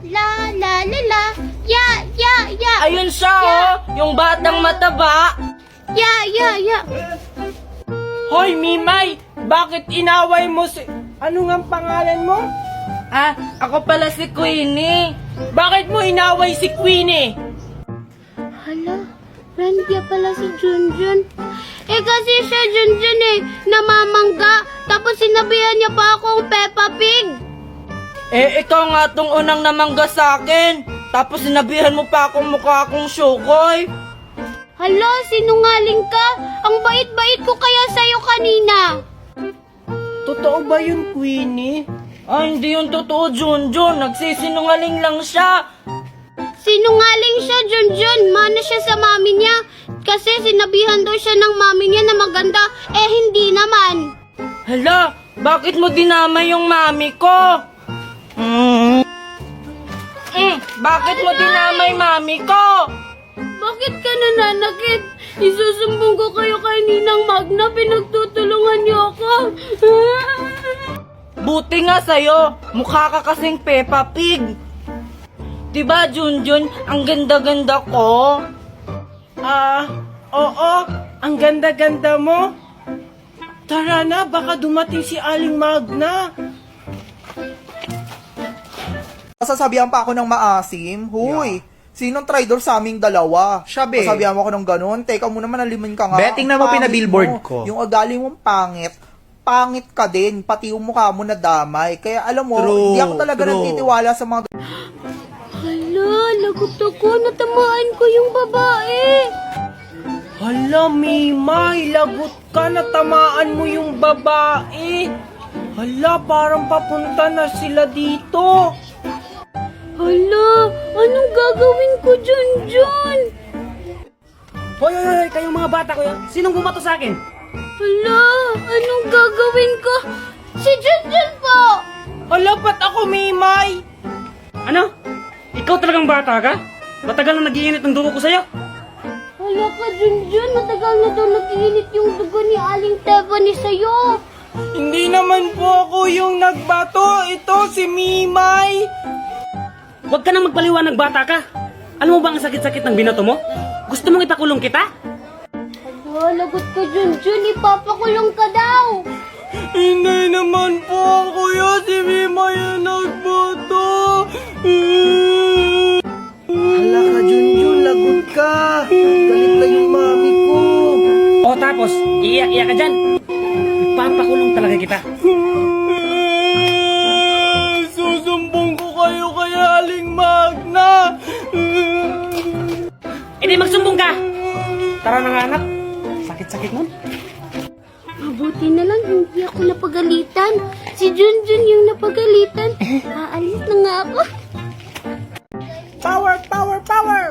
La la la la. Ya, ya, ya. Ayun siya, yung batang mataba. Ya, ya, ya. Hoy, Mimay! Bakit inaway mo si... Ano nga pangalan mo? Ah, ako pala si Queenie. Bakit mo inaway si Queenie? Hala, friend niya pala si Junjun. Kasi siya Junjun namamangga. Tapos sinabihan niya pa akong Peppa Pig. Ikaw nga tong unang namangga sa akin. Tapos sinabihan mo pa akong mukha akong Shukoy. Hala, sinungaling ka. Ang bait-bait ko kaya sa'yo kanina. Totoo ba yun, Queenie? Hindi yun totoo, Junjun. Nagsisinungaling lang siya. Sinungaling siya, Junjun. Mana siya sa mami niya. Kasi sinabihan daw siya ng mami niya na maganda. Hindi naman. Hala, bakit mo dinamay yung mami ko? Bakit mo dinamay mami ko? Bakit ka nananakit? Isusumbong ko kayo kay Ninang Magna. Pinagtutulungan niyo ako. Buti nga sa'yo, mukha ka kasing Peppa Pig. Diba, Junjun, ang ganda-ganda ko? Oo, ang ganda-ganda mo. Tara na, baka dumating si Aling Magna. Sasabihan pa ako ng maasim. Huy, sinong traidor sa aming dalawa? Siya, be. Sasabihan mo ako ng ganun. Teka mo naman, alimin ka nga. Be, tingnan mo Ang pangit pinabillboard mo. ko. Yung ugali mong pangit. Pangit ka din. Pati yung mukha mo na damay. Kaya alam mo, True, hindi ako talaga true. nagtitiwala sa mga... Hala, lagot ako. Natamaan ko yung babae. Hala, Mimay, lagot ka, natamaan mo yung babae. Hala, parang papunta na sila dito. Hala, anong gagawin ko, Junjun? Hoy, kayong mga bata ko yan. Sinong bumato sa akin? Hala, anong gagawin ko? Si Junjun po! Hala, ba't ako, Mimay? Ano? Ikaw talagang bata ka? Matagal na nag-iinit ang dugo ko sa'yo. Hala ka, Junjun. Matagal na daw nag-iinit yung dugo ni Aling Tebani sa'yo. Hindi naman po ako yung nagbato. Ito si Mimay. Huwag ka nang magpaliwanag, bata ka. Alam mo ba ang sakit-sakit ng binato mo? Gusto mong ipakulong kita? Hala, lagot ka, Junjun. Ipapakulong ka daw. Hindi naman po kuya si Mimay yung nagbato. Hala ka, Junjun, lagot ka. Galit na yung mami ko. O tapos, iiyak-iyak ka dyan. Ipapakulong talaga kita. Susumbong ko kayo kay Aling Magna. E di magsumbong ka! Tara na nga, anak. Sakit-sakit nun. Mabuti na lang hindi ako napagalitan. Si Junjun yung napagalitan. Aalis na nga ako. Power, power, power.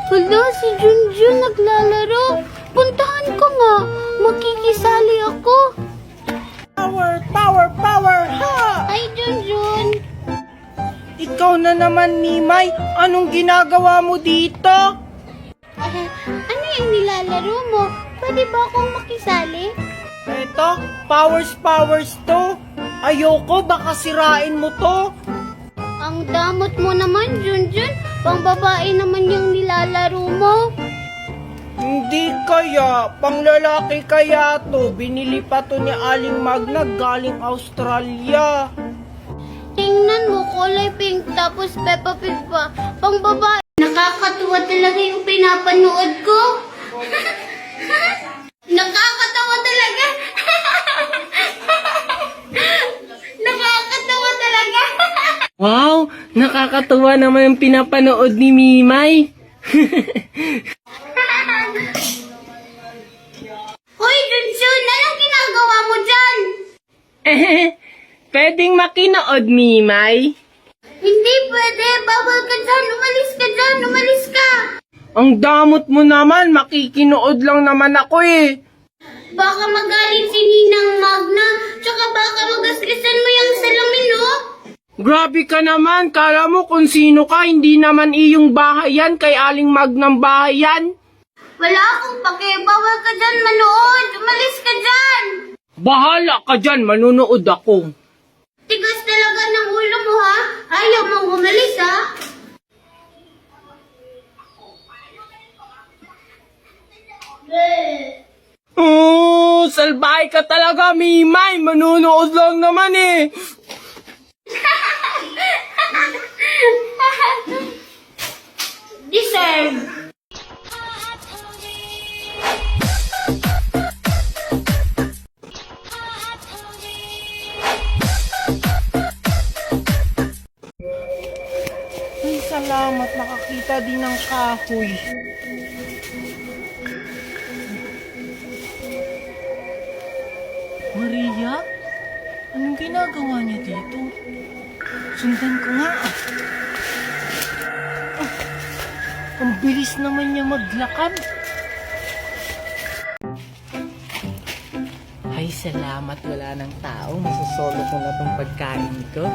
Hala, si Junjun naglalaro. Puntahan ko nga. Makikisali ako. Power, power, power. Ha! Ay, Junjun. Ikaw na naman, Mimay. Anong ginagawa mo dito? Ano yung nilalaro mo? Pwede ba akong makisali? Eto, powers, powers to. Ayoko, baka sirain mo to. Ang damot mo naman, Junjun. Pang babae naman yung nilalaro mo. Hindi kaya, panglalaki kaya to. Binili pa to ni Aling Magna galing Australia. Tingnan mo, kulay pink tapos Peppa Pig pa. Pang babae. Nakakatuwa talaga yung pinapanood ko. Nakakatawa talaga. Nakakatawa talaga. Wow, nakakatuwa naman yung pinapanood ni Mimay. Hoy, Junjun, anong ginagawa mo dyan? Pwedeng makinood, Mimay. Hindi pwede. Bawal ka dyan. Umalis ka dyan. Umalis ka. Ang damot mo naman, makikinood lang naman ako eh. Baka magalit si Ninang Magna. Tsaka baka magasgasan mo yung salamin, oh. Grabe ka naman, kala mo kung sino ka, hindi naman iyong bahay yan, kay Aling Magnang bahay yan. Wala akong pake. Bawal ka dyan manood. Umalis ka dyan. Bahala ka dyan, manunood ako. Tigas talaga ng ulo mo, Salbahe ka talaga, Mimay. Manunood lang naman eh. Deserve. Ay, salamat. Nakakita din ng kahoy. Maria? Anong ginagawa niya dito? Sundan ko nga. Ah, ang bilis naman niya maglakad. Ay, salamat. Wala ng tao. Masasolo ko na tong pagkain ko.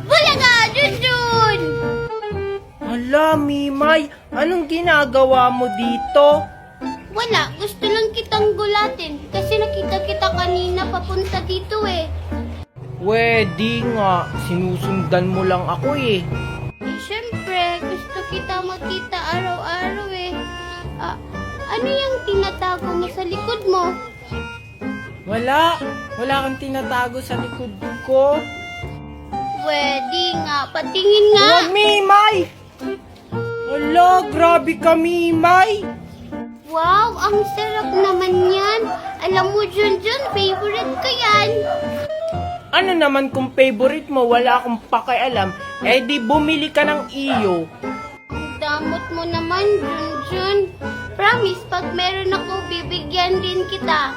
Bulaga, Junjun! Hala, Mimay. Anong ginagawa mo dito? Wala, gusto lang kitang gulatin kasi nakita kita kanina papunta dito eh. Pwede nga. Sinusundan mo lang ako eh. Eh, syempre, gusto kita makita araw-araw eh. Ah, ano yung tinatago mo sa likod mo? Wala. Wala kang tinatago sa likod ko. Pwede nga, patingin nga. Huwag, Mimay! Hala, grabe ka, Mimay! Wow, ang sarap naman yan. Alam mo, Junjun, favorite ko yan. Ano naman kung favorite mo, wala akong pakialam, eh di bumili ka ng iyo. Ang damot mo naman, Junjun. Promise, pag meron ako, bibigyan din kita.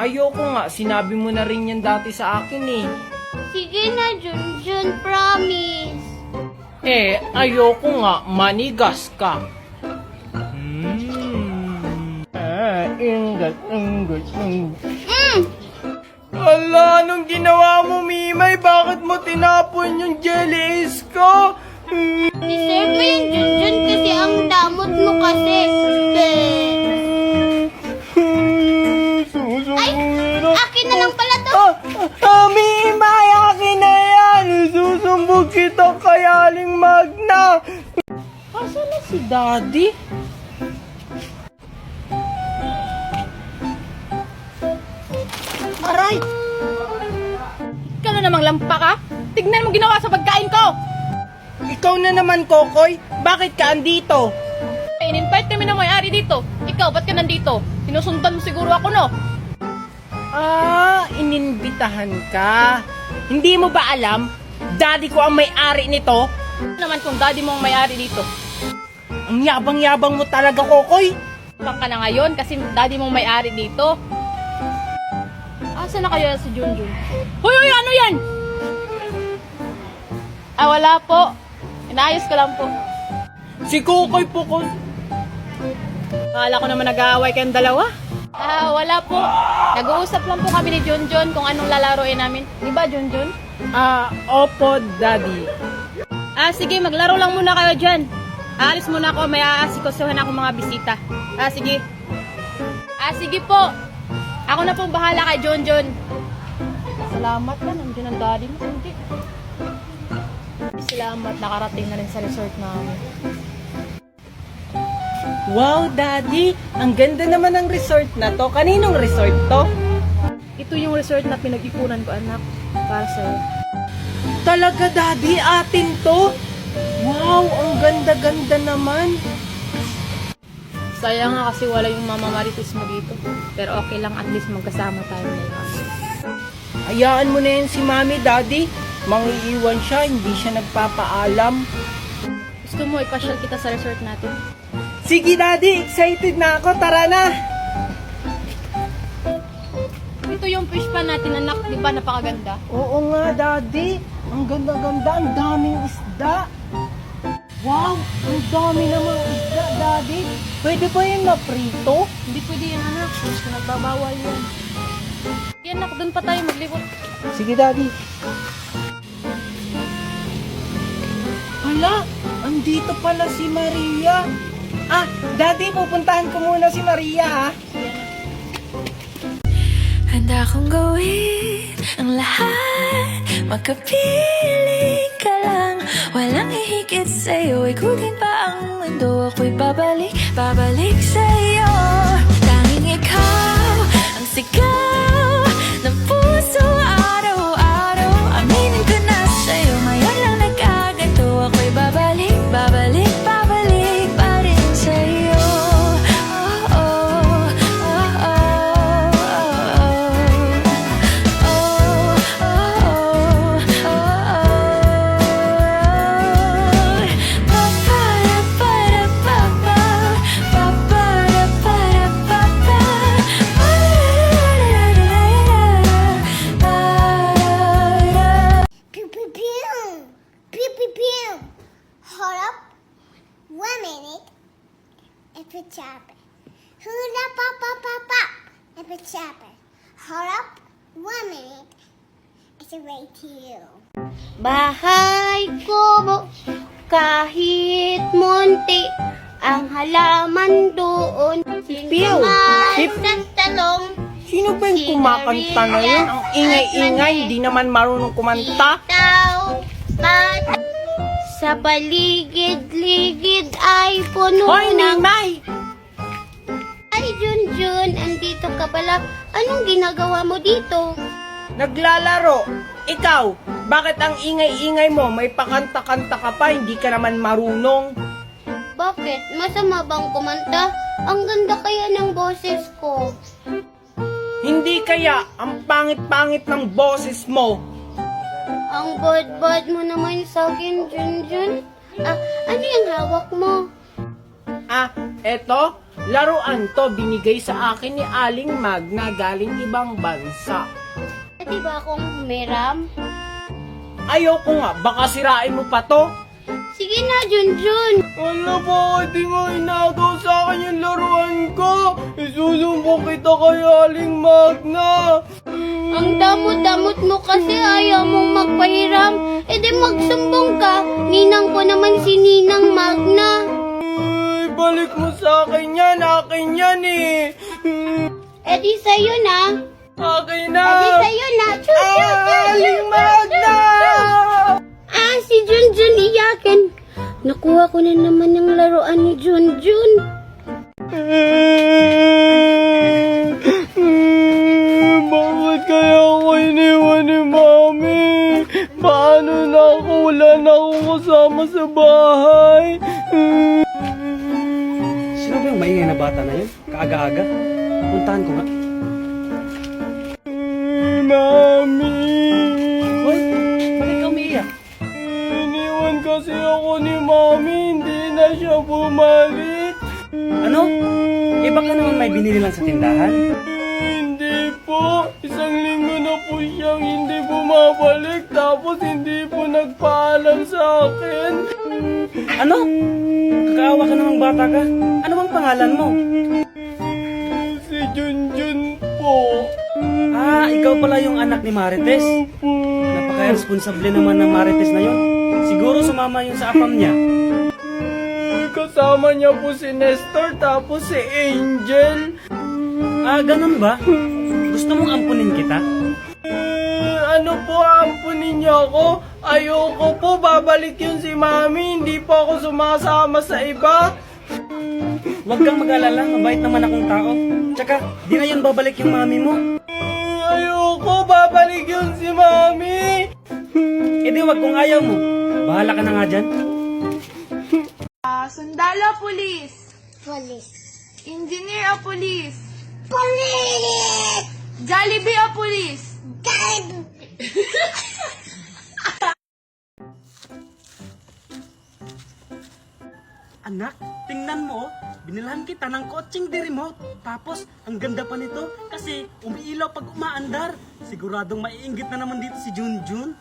Ayoko nga, sinabi mo na rin yan dati sa akin eh. Sige na, Junjun, promise. Eh, ayoko nga, manigas ka. Ingat. Ala, anong ginawa mo, Mimay? Bakit mo tinapon yung jellies ko? Deserve mo yun, Junjun, kasi ang damot mo kasi. Ay, akin na lang pala to. Mimay, akin na yan! Susumbog kita kay Aling Magna! Asa na si Daddy? Aray! Ikaw na namang lampa ka? Tignan mo ginawa sa pagkain ko! Ikaw na naman, Kokoy. Bakit ka andito? In-invite kami ng may-ari dito. Ikaw, ba't ka nandito? Sinusundan mo siguro ako, no? Ah, ininbitahan ka. Hindi mo ba alam? Daddy ko ang may-ari nito. Ano naman kung daddy mo ang may-ari dito? Ang yabang-yabang mo talaga, Kokoy. Baka na ngayon kasi daddy mo ang may-ari dito. Asa na kayo si Junjun? Hoy, ano yan? Ah, wala po. Inaayos ko lang po. Si Kokoy po ko. Akala ko naman nag-aaway kayong dalawa. Ah, wala po. Nag-uusap lang po kami ni Junjun kung anong lalaroin namin. Di ba, Junjun? Ah, opo, Daddy. Ah, sige, maglaro lang muna kayo dyan. Aalis muna ako, may aasikasuhan ako mga bisita. Ah, sige. Ah, sige po. Ako na pong bahala kay Junjun. Salamat na, nandiyan ang daddy mo. Hindi. Salamat, nakarating na rin sa resort namin. Wow, Daddy. Ang ganda naman ng resort na to. Kaninong resort to? Ito yung resort na pinag-ipunan ko, anak. Para sa'yo. Talaga, Daddy? Atin to? Wow, ang ganda-ganda naman. Sayang nga kasi wala yung mama Marites mo dito. Pero okay lang, at least magkasama tayo ngayon. Hayaan mo na yan si Mami, Daddy. Mangiiwan siya, hindi siya nagpapaalam. Gusto mo ipasyal kita sa resort natin? Sige, Daddy. Excited na ako. Tara na. Ito yung fish pan natin, anak. Di ba napakaganda? Oo nga, Daddy. Ang ganda-ganda. Ang daming isda. Wow, ang dami namang isda, Daddy. Pwede ba yung naprito? Hindi pwede yan, anak. Gusto nagbabawal yan. Yan, anak. Doon pa tayo maglibot. Sige, Daddy. Hala, andito pala si Maria. Ah, Daddy, pupuntahan ko muna si Maria, ha? Handa kong gawin ang lahat, makapiling ka lang. Walang hihigit sa'yo, ikutin pa ang mundo. Ako'y babalik, babalik sa'yo. Tanging ikaw ang sigaw 1 minute. If it's chopper. Hula pop pop pop pop. If it's chopper. Hold up. 1 minute. It's a way to you. Bahay ko, kahit munti, ang halaman doon. Piu, Pip. Sa talong, Sino ba yung kumakanta na yun? Ang ingay-ingay, hindi naman marunong kumanta. Itaw, sa paligid-ligid ay puno Hoy, ng... Mimay! Ay, Junjun, andito ka pala. Anong ginagawa mo dito? Naglalaro. Ikaw, bakit ang ingay-ingay mo? May pakanta-kanta ka pa, hindi ka naman marunong. Bakit? Masama bang kumanta? Ang ganda kaya ng boses ko. Hindi kaya, ang pangit-pangit ng boses mo. Ang bad-bad mo naman sa akin, Junjun. Ano yung hawak mo? Eto, laruan to binigay sa akin ni Aling Magna galing ibang bansa. Di ba akong humiram? Ayoko nga, baka sirain mo pa to. Sige na, Junjun. Wala ba, di mo inagaw sa akin yung laruan ko. Isusumbong kita kay Aling Magna. Ang damot-damot mo kasi ayaw mong magpahiram. E di magsumbong ka. Ninang ko naman si Ninang Magna. Ay, balik mo sa akin yan eh. E di sa'yo na. Akin E na. di sa'yo na. Aling Magna! Si Junjun iyakin. Nakuha ko na naman yung laruan ni Junjun. Bakit kaya ako iniwan ni Mami? Paano na ako? Wala na akong kasama sa bahay. Sino ba yung maingay na bata na yun? Kaaga-aga? Puntahan ko nga. Mami! Hoy, bakit ka umiiyak? Iniwan kasi ako ni Mami. Hindi na siya bumalik. Ano? Eh baka naman may binili lang sa tindahan? Hindi po. 1 linggo na po siyang hindi bumabalik. Tapos hindi po nagpaalam sa akin. Ano? Kakaawa ka namang bata ka? Ano bang pangalan mo? Si Junjun po. Ikaw pala yung anak ni Marites. Napaka-responsable naman ng Marites na yun. Siguro sumama yun sa apam niya. Kasama niya po si Nestor tapos si Angel. Ganun ba? Gusto mong ampunin kita? Ano po, ampunin niyo ako? Ayoko po, babalik yun si Mami. Hindi po ako sumasama sa iba. Huwag kang mag-alala, mabait naman akong tao. Tsaka, di na yun babalik yung mami mo. Ayoko, babalik yun si Mami. Eh di wag kung ayaw mo. Bahala ka na nga dyan. Sundalo, pulis. Police. Engineer o pulis. Police! Jollibee o pulis. Anak, tingnan mo, binilhan kita ng kotseng di remote. Tapos, ang ganda pa nito kasi umiilaw pag umaandar. Siguradong maiinggit na naman dito si Junjun.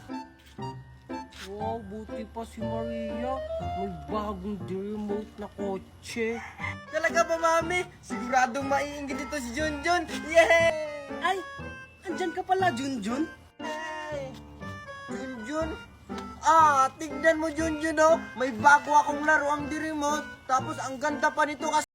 Wow, buti pa si Maria. May bagong remote na kotse. Talaga ba, Mami? Siguradong maiinggit dito si Junjun. Yay! Ay, andyan ka pala, Junjun. Hey! Junjun? Tignan mo Junjun oh. May bago akong laruang di remote. Tapos ang ganda pa nito kasi